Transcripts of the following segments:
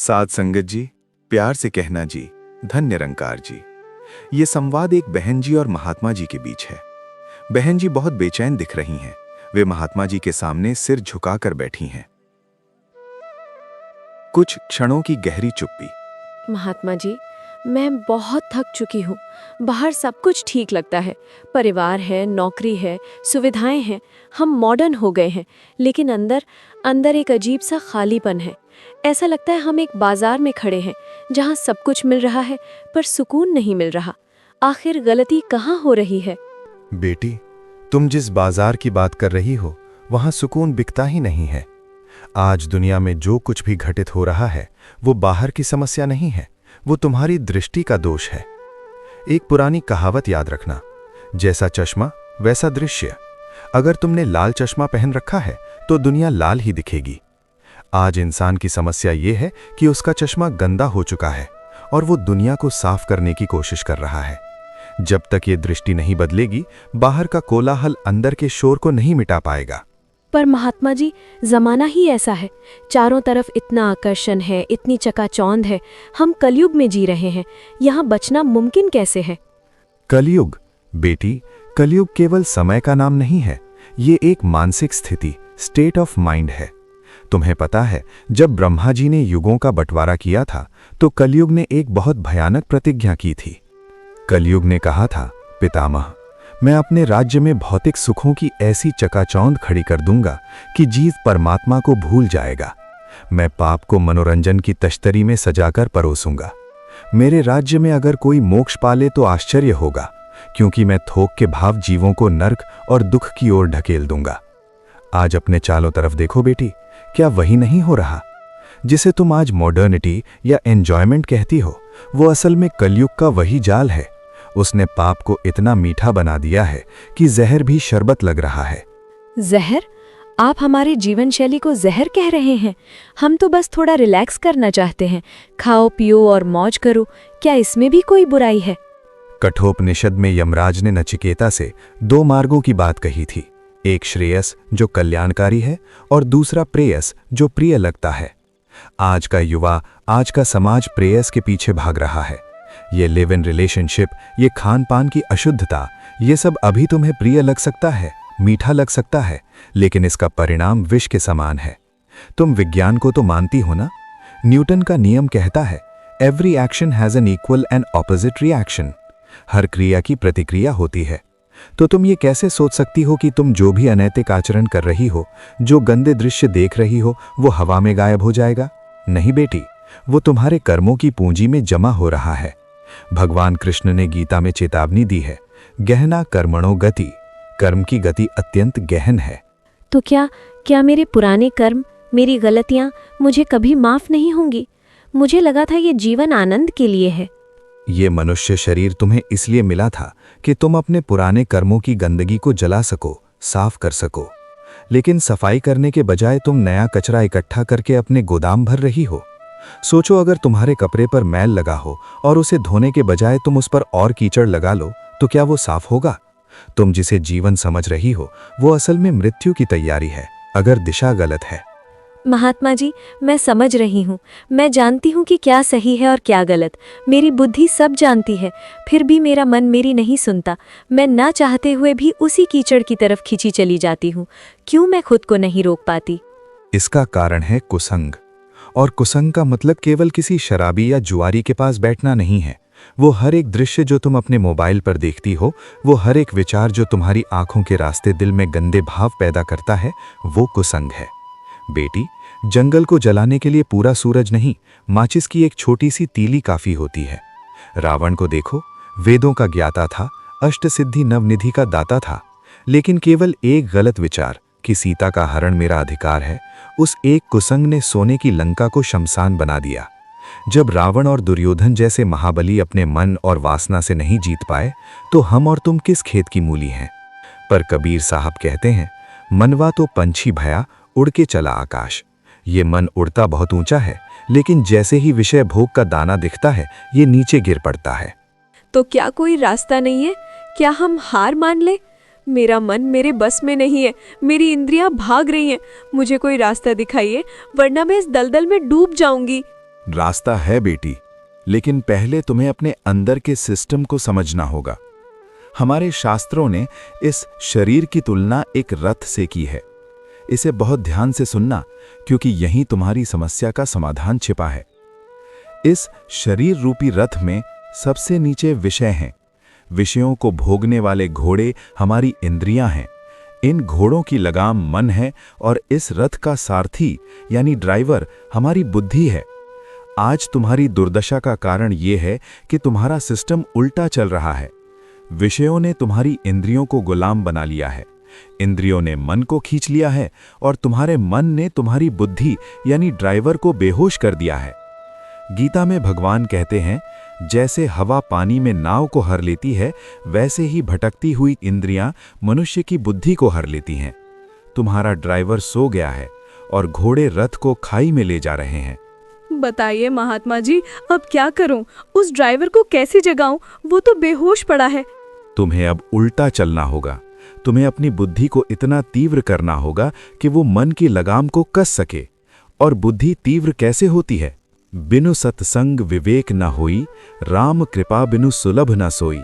साध संगत जी, प्यार से कहना जी, धन निरंकार जी। ये संवाद एक बहन जी और महात्मा जी के बीच है। बहन जी बहुत बेचैन दिख रही हैं। वे महात्मा जी के सामने सिर झुकाकर बैठी हैं। कुछ क्षणों की गहरी चुप्पी। महात्मा जी, मैं बहुत थक चुकी हूँ। बाहर सब कुछ ठीक लगता है, परिवार है, नौकरी है, सुविधाएं हैं, हम मॉडर्न हो गए हैं, लेकिन अंदर अंदर एक अजीब सा खालीपन है। ऐसा लगता है हम एक बाजार में खड़े हैं जहाँ सब कुछ मिल रहा है पर सुकून नहीं मिल रहा। आखिर गलती कहाँ हो रही है? बेटी, तुम जिस बाजार की बात कर रही हो वहां सुकून बिकता ही नहीं है। आज दुनिया में जो कुछ भी घटित हो रहा है वो बाहर की समस्या नहीं है, वो तुम्हारी दृष्टि का दोष है। एक पुरानी कहावत याद रखना, जैसा चश्मा वैसा दृश्य। अगर तुमने लाल चश्मा पहन रखा है तो दुनिया लाल ही दिखेगी। आज इंसान की समस्या ये है कि उसका चश्मा गंदा हो चुका है और वो दुनिया को साफ करने की कोशिश कर रहा है। जब तक ये दृष्टि नहीं बदलेगी, बाहर का कोलाहल अंदर के शोर को नहीं मिटा पाएगा। पर महात्मा जी, जमाना ही ऐसा है। चारों तरफ इतना आकर्षण है, इतनी चकाचौंध है। हम कलयुग में जी रहे हैं, यहाँ बचना मुमकिन कैसे है? कलयुग? बेटी, कलयुग केवल समय का नाम नहीं है, ये एक मानसिक स्थिति, स्टेट ऑफ माइंड है। तुम्हें पता है, जब ब्रह्मा जी ने युगों का बंटवारा किया था तो कलयुग ने एक बहुत भयानक प्रतिज्ञा की थी। कलयुग ने कहा था, पितामह, मैं अपने राज्य में भौतिक सुखों की ऐसी चकाचौंध खड़ी कर दूंगा कि जीव परमात्मा को भूल जाएगा। मैं पाप को मनोरंजन की तश्तरी में सजाकर परोसूंगा। मेरे राज्य में अगर कोई मोक्ष पाले तो आश्चर्य होगा, क्योंकि मैं थोक के भाव जीवों को नर्क और दुख की ओर ढकेल दूंगा। आज अपने चारों तरफ देखो बेटी, क्या वही नहीं हो रहा? जिसे तुम आज मॉडर्निटी या एंजॉयमेंट कहती हो, वो असल में कलयुग का वही जाल है। उसने पाप को इतना मीठा बना दिया है कि जहर भी शरबत लग रहा है। जहर? आप हमारे जीवन शैली को जहर कह रहे हैं? हम तो बस थोड़ा रिलैक्स करना चाहते हैं। खाओ पियो और मौज करो, क्या इसमें भी कोई बुराई है? कठोपनिषद में यमराज ने नचिकेता से दो मार्गों की बात कही थी, एक श्रेयस जो कल्याणकारी है और दूसरा प्रेयस जो प्रिय लगता है। आज का युवा, आज का समाज प्रेयस के पीछे भाग रहा है। ये लिव इन रिलेशनशिप, ये खान पान की अशुद्धता, ये सब अभी तुम्हें प्रिय लग सकता है, मीठा लग सकता है, लेकिन इसका परिणाम विष के समान है। तुम विज्ञान को तो मानती हो ना? न्यूटन का नियम कहता है, every action has an equal and opposite reaction. हर क्रिया की प्रतिक्रिया होती है। तो तुम ये कैसे सोच सकती हो कि तुम जो भी अनैतिक आचरण कर रही हो, जो गंदे दृश्य देख रही हो, वो हवा में गायब हो जाएगा? नहीं बेटी, वो तुम्हारे कर्मों की पूंजी में जमा हो रहा है। भगवान कृष्ण ने गीता में चेतावनी दी है, गहना कर्मणो गति, कर्म की गति अत्यंत गहन है। तो क्या मेरे पुराने कर्म, मेरी गलतियां मुझे कभी माफ नहीं होंगी? मुझे लगा था ये जीवन आनंद के लिए है। ये मनुष्य शरीर तुम्हें इसलिए मिला था कि तुम अपने पुराने कर्मों की गंदगी को जला सको, साफ कर सको। लेकिन सफाई करने के बजाय तुम नया कचरा इकट्ठा करके अपने गोदाम भर रही हो। सोचो, अगर तुम्हारे कपड़े पर मैल लगा हो और उसे धोने के बजाय तुम उस पर और कीचड़ लगा लो, तो क्या वो साफ होगा? तुम जिसे जीवन समझ रही हो वो असल में मृत्यु की तैयारी है, अगर दिशा गलत है। महात्मा जी, मैं समझ रही हूँ। मैं जानती हूँ कि क्या सही है और क्या गलत। मेरी बुद्धि सब जानती है, फिर भी मेरा मन मेरी नहीं सुनता। मैं ना चाहते हुए भी उसी कीचड़ की तरफ खींची चली जाती हूँ। क्यों मैं खुद को नहीं रोक पाती? इसका कारण है कुसंग। और कुसंग का मतलब केवल किसी शराबी या जुआरी के पास बैठना नहीं है। वो हर एक दृश्य जो तुम अपने मोबाइल पर देखती हो, वो हर एक विचार जो तुम्हारी आंखों के रास्ते दिल में गंदे भाव पैदा करता है, वो कुसंग है। बेटी, जंगल को जलाने के लिए पूरा सूरज नहीं, माचिस की एक छोटी सी तीली काफी होती है। रावण को देखो, वेदों का ज्ञाता था, अष्टसिद्धि नवनिधि का दाता था, लेकिन केवल एक गलत विचार कि सीता का हरण मेरा अधिकार है, उस एक कुसंग ने सोने की लंका को शमशान बना दिया। जब रावण और दुर्योधन जैसे महाबली अपने मन और वासना से नहीं जीत पाए, तो हम और तुम किस खेत की मूली हैं? पर कबीर साहब कहते हैं, मनवा तो पंछी भया, उड़ के चला आकाश। ये मन उड़ता बहुत ऊंचा है, लेकिन जैसे ही विषय भोग का दाना दिखता है, ये नीचे गिर पड़ता है। तो क्या कोई रास्ता नहीं है? क्या हम हार मान ले? मेरा मन मेरे बस में नहीं है, मेरी इंद्रियां भाग रही हैं। मुझे कोई रास्ता दिखाइए, वरना मैं इस दलदल में डूब जाऊंगी। रास्ता है बेटी, लेकिन पहले तुम्हें अपने अंदर के सिस्टम को समझना होगा। हमारे शास्त्रों ने इस शरीर की तुलना एक रथ से की है। इसे बहुत ध्यान से सुनना, क्योंकि यहीं तुम्हारी समस्या का समाधान छिपा है। इस शरीर रूपी रथ में सबसे नीचे विषय हैं। विषयों को भोगने वाले घोड़े हमारी इंद्रियां हैं। इन घोड़ों की लगाम मन है और इस रथ का सारथी यानी ड्राइवर हमारी बुद्धि है। आज तुम्हारी दुर्दशा का कारण यह है कि तुम्हारा सिस्टम उल्टा चल रहा है। विषयों ने तुम्हारी इंद्रियों को गुलाम बना लिया है, इंद्रियों ने मन को खींच लिया है और तुम्हारे मन ने तुम्हारी बुद्धि यानी ड्राइवर को बेहोश कर दिया है। गीता में भगवान कहते हैं, जैसे हवा पानी में नाव को हर लेती है, वैसे ही भटकती हुई इंद्रियां मनुष्य की बुद्धि को हर लेती हैं। तुम्हारा ड्राइवर सो गया है और घोड़े रथ को खाई में ले जा रहे हैं। बताइए महात्मा जी, अब क्या करूं? उस ड्राइवर को कैसे जगाऊं? वो तो बेहोश पड़ा है। तुम्हें अब उल्टा चलना होगा। तुम्हें अपनी बुद्धि को इतना तीव्र करना होगा कि वो मन की लगाम को कस सके। और बुद्धि तीव्र कैसे होती है? बिनु सत्संग विवेक न होई, राम कृपा बिनु सुलभ न सोई।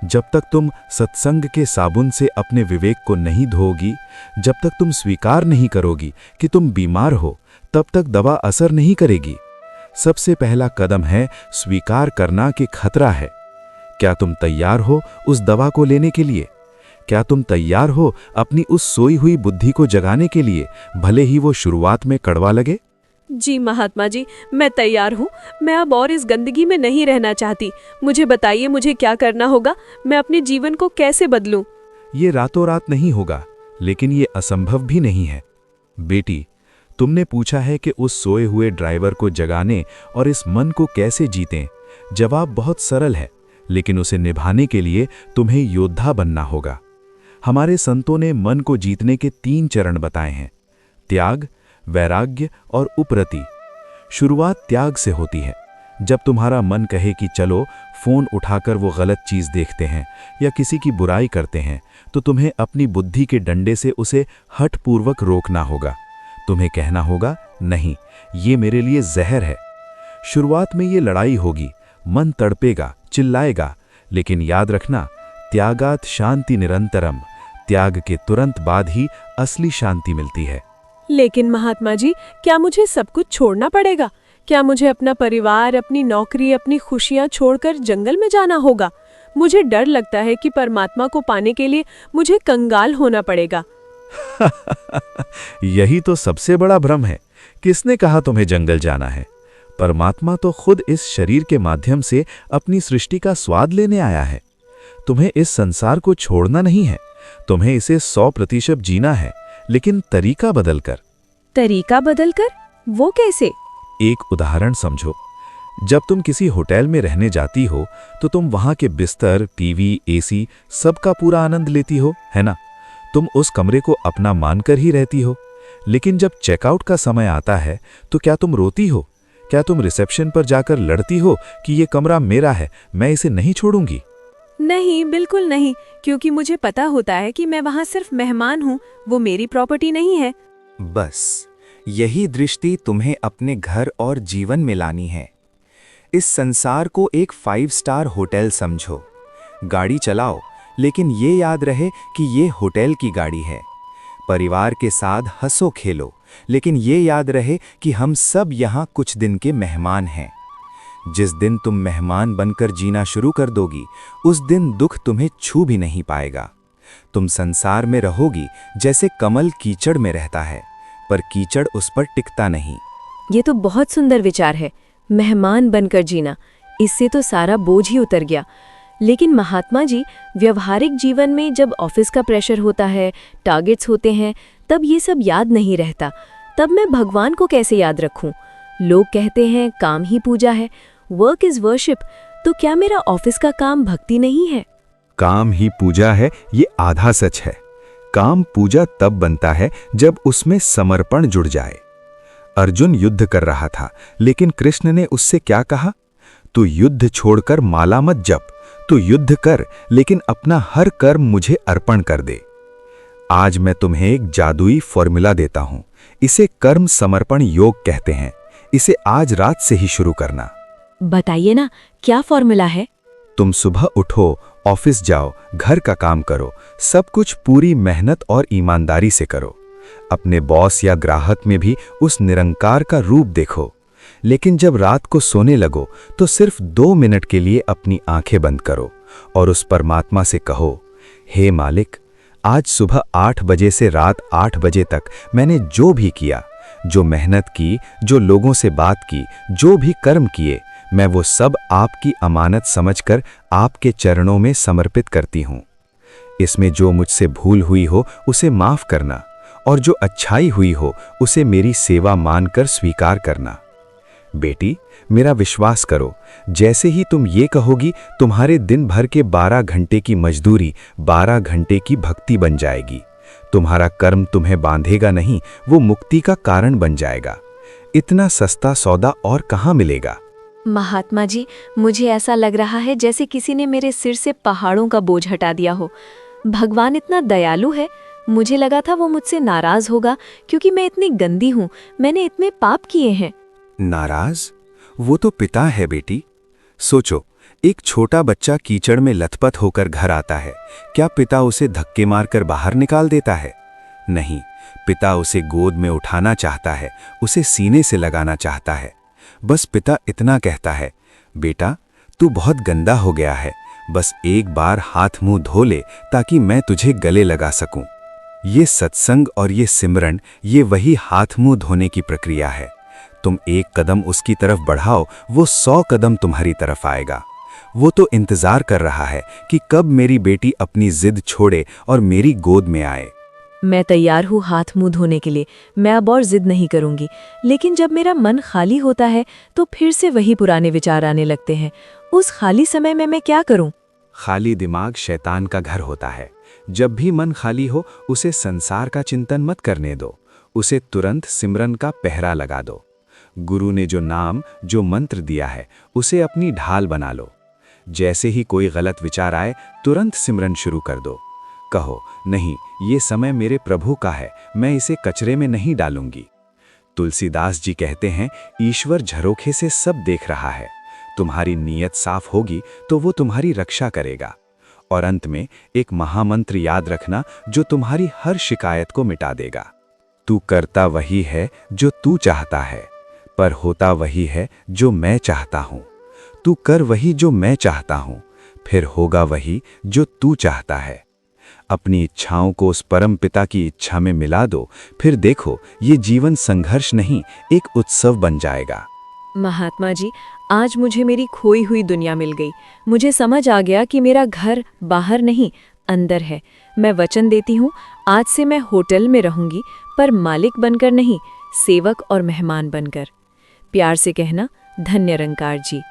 जब तक तुम सत्संग के साबुन से अपने विवेक को नहीं धोगी, जब तक तुम स्वीकार नहीं करोगी कि तुम बीमार हो, तब तक दवा असर नहीं करेगी। सबसे पहला कदम है स्वीकार करना कि खतरा है। क्या तुम तैयार हो उस दवा को लेने के लिए? क्या तुम तैयार हो अपनी उस सोई हुई बुद्धि को जगाने के लिए, भले ही वो शुरुआत में कड़वा लगे? जी महात्मा जी, मैं तैयार हूँ। मैं अब और इस गंदगी में नहीं रहना चाहती। मुझे बताइए, मुझे क्या करना होगा? मैं अपने जीवन को कैसे बदलूं? ये रातों रात नहीं होगा, लेकिन ये असंभव भी नहीं है। बेटी, तुमने पूछा है कि उस सोए हुए ड्राइवर को जगाने और इस मन को कैसे जीतें। जवाब बहुत सरल है, लेकिन उसे निभाने के लिए तुम्हें योद्धा बनना होगा। हमारे संतों ने मन को जीतने के 3 चरण बताए हैं: त्याग, वैराग्य और उपरति। शुरुआत त्याग से होती है। जब तुम्हारा मन कहे कि चलो फोन उठाकर वो गलत चीज देखते हैं या किसी की बुराई करते हैं, तो तुम्हें अपनी बुद्धि के डंडे से उसे हठपूर्वक रोकना होगा। तुम्हें कहना होगा, नहीं, ये मेरे लिए जहर है। शुरुआत में ये लड़ाई होगी, मन तड़पेगा, चिल्लाएगा, लेकिन याद रखना, त्यागात शांति निरंतरम। त्याग के तुरंत बाद ही असली शांति मिलती है। लेकिन महात्मा जी, क्या मुझे सब कुछ छोड़ना पड़ेगा? क्या मुझे अपना परिवार, अपनी नौकरी, अपनी खुशियां छोड़कर जंगल में जाना होगा? मुझे डर लगता है कि परमात्मा को पाने के लिए मुझे कंगाल होना पड़ेगा। यही तो सबसे बड़ा भ्रम है। किसने कहा तुम्हें जंगल जाना है? परमात्मा तो खुद इस शरीर के माध्यम से अपनी सृष्टि का स्वाद लेने आया है। तुम्हें इस संसार को छोड़ना नहीं है, तुम्हें इसे 100% जीना है, लेकिन तरीका बदलकर। तरीका बदलकर? वो कैसे? एक उदाहरण समझो। जब तुम किसी होटल में रहने जाती हो, तो तुम वहां के बिस्तर, टीवी, एसी सबका पूरा आनंद लेती हो, है ना? तुम उस कमरे को अपना मानकर ही रहती हो। लेकिन जब चेकआउट का समय आता है, तो क्या तुम रोती हो? क्या तुम रिसेप्शन पर जाकर लड़ती हो कि ये कमरा मेरा है, मैं इसे नहीं छोड़ूंगी? नहीं, बिल्कुल नहीं, क्योंकि मुझे पता होता है कि मैं वहाँ सिर्फ मेहमान हूँ, वो मेरी प्रॉपर्टी नहीं है। बस यही दृष्टि तुम्हें अपने घर और जीवन में लानी है। इस संसार को एक 5 स्टार होटल समझो। गाड़ी चलाओ, लेकिन ये याद रहे कि ये होटल की गाड़ी है। परिवार के साथ हंसो खेलो, लेकिन ये याद रहे कि हम सब यहाँ कुछ दिन के मेहमान हैं। जिस दिन तुम मेहमान बनकर जीना शुरू कर दोगी, उस दिन दुख तुम्हें छू भी नहीं पाएगा। तुम संसार में रहोगी जैसे कमल कीचड़ में रहता है, पर कीचड़ उस पर टिकता नहीं। ये तो बहुत सुंदर विचार है, मेहमान बनकर जीना। इससे तो सारा बोझ ही उतर गया। लेकिन महात्मा जी, व्यवहारिक जीवन में जब ऑफिस का प्रेशर होता है, टारगेट्स होते हैं, तब ये सब याद नहीं रहता। तब मैं भगवान को कैसे याद रखूं? लोग कहते हैं काम ही पूजा है, वर्क इज वर्शिप। तो क्या मेरा ऑफिस का काम भक्ति नहीं है? काम ही पूजा है, ये आधा सच है। काम पूजा तब बनता है जब उसमें समर्पण जुड़ जाए। अर्जुन युद्ध कर रहा था, लेकिन कृष्ण ने उससे क्या कहा? तू युद्ध छोड़कर माला मत जप, तू युद्ध कर, लेकिन अपना हर कर्म मुझे अर्पण कर दे। आज मैं तुम्हें एक जादुई फॉर्मूला देता हूं। इसे कर्म समर्पण योग कहते हैं। इसे आज रात से ही शुरू करना। बताइए ना, क्या फॉर्मूला है? तुम सुबह उठो, ऑफिस जाओ, घर का काम करो, सब कुछ पूरी मेहनत और ईमानदारी से करो। अपने बॉस या ग्राहक में भी उस निरंकार का रूप देखो। लेकिन जब रात को सोने लगो तो सिर्फ 2 मिनट के लिए अपनी आंखें बंद करो और उस परमात्मा से कहो, हे मालिक, आज सुबह 8 बजे से रात 8 बजे तक मैंने जो भी किया, जो मेहनत की, जो लोगों से बात की, जो भी कर्म किए, मैं वो सब आपकी अमानत समझकर आपके चरणों में समर्पित करती हूँ। इसमें जो मुझसे भूल हुई हो उसे माफ करना और जो अच्छाई हुई हो उसे मेरी सेवा मानकर स्वीकार करना। बेटी, मेरा विश्वास करो, जैसे ही तुम ये कहोगी, तुम्हारे दिन भर के 12 घंटे की मजदूरी 12 घंटे की भक्ति बन जाएगी। तुम्हारा कर्म तुम्हें बांधेगा नहीं, वो मुक्ति का कारण बन जाएगा। इतना सस्ता सौदा और कहाँ मिलेगा? महात्मा जी, मुझे ऐसा लग रहा है जैसे किसी ने मेरे सिर से पहाड़ों का बोझ हटा दिया हो। भगवान इतना दयालु है। मुझे लगा था वो मुझसे नाराज होगा क्योंकि मैं इतनी गंदी हूँ, मैंने इतने पाप किए हैं। नाराज? वो तो पिता है बेटी। सोचो, एक छोटा बच्चा कीचड़ में लथपथ होकर घर आता है, क्या पिता उसे धक्के मारकर बाहर निकाल देता है? नहीं, पिता उसे गोद में उठाना चाहता है, उसे सीने से लगाना चाहता है। बस पिता इतना कहता है, बेटा तू बहुत गंदा हो गया है, बस एक बार हाथ मुंह धो ले ताकि मैं तुझे गले लगा सकूं। ये सत्संग और ये सिमरन, ये वही हाथ मुंह धोने की प्रक्रिया है। तुम एक कदम उसकी तरफ बढ़ाओ, वो 100 कदम तुम्हारी तरफ आएगा। वो तो इंतजार कर रहा है कि कब मेरी बेटी अपनी जिद छोड़े और मेरी गोद में आए। मैं तैयार हूँ हाथ मुंह धोने के लिए, मैं अब और जिद नहीं करूंगी। लेकिन जब मेरा मन खाली होता है तो फिर से वही पुराने विचार आने लगते हैं। उस खाली समय में मैं क्या करूं? खाली दिमाग शैतान का घर होता है। जब भी मन खाली हो, उसे संसार का चिंतन मत करने दो, उसे तुरंत सिमरन का पहरा लगा दो। गुरु ने जो नाम, जो मंत्र दिया है, उसे अपनी ढाल बना लो। जैसे ही कोई गलत विचार आए, तुरंत सिमरन शुरू कर दो। कहो, नहीं, ये समय मेरे प्रभु का है, मैं इसे कचरे में नहीं डालूंगी। तुलसीदास जी कहते हैं, ईश्वर झरोखे से सब देख रहा है। तुम्हारी नीयत साफ होगी तो वो तुम्हारी रक्षा करेगा। और अंत में एक महामंत्र याद रखना जो तुम्हारी हर शिकायत को मिटा देगा। तू करता वही है जो तू चाहता है, पर होता वही है जो मैं चाहता हूँ। तू कर वही जो मैं चाहता हूँ, फिर होगा वही जो तू चाहता है। अपनी इच्छाओं को उस परम पिता की इच्छा में मिला दो, फिर देखो ये जीवन संघर्ष नहीं, एक उत्सव बन जाएगा। महात्मा जी, आज मुझे मेरी खोई हुई दुनिया मिल गई। मुझे समझ आ गया कि मेरा घर बाहर नहीं, अंदर है। मैं वचन देती हूँ, आज से मैं होटल में रहूंगी, पर मालिक बनकर नहीं, सेवक और मेहमान बनकर। प्यार से कहना, धन्य निरंकार जी।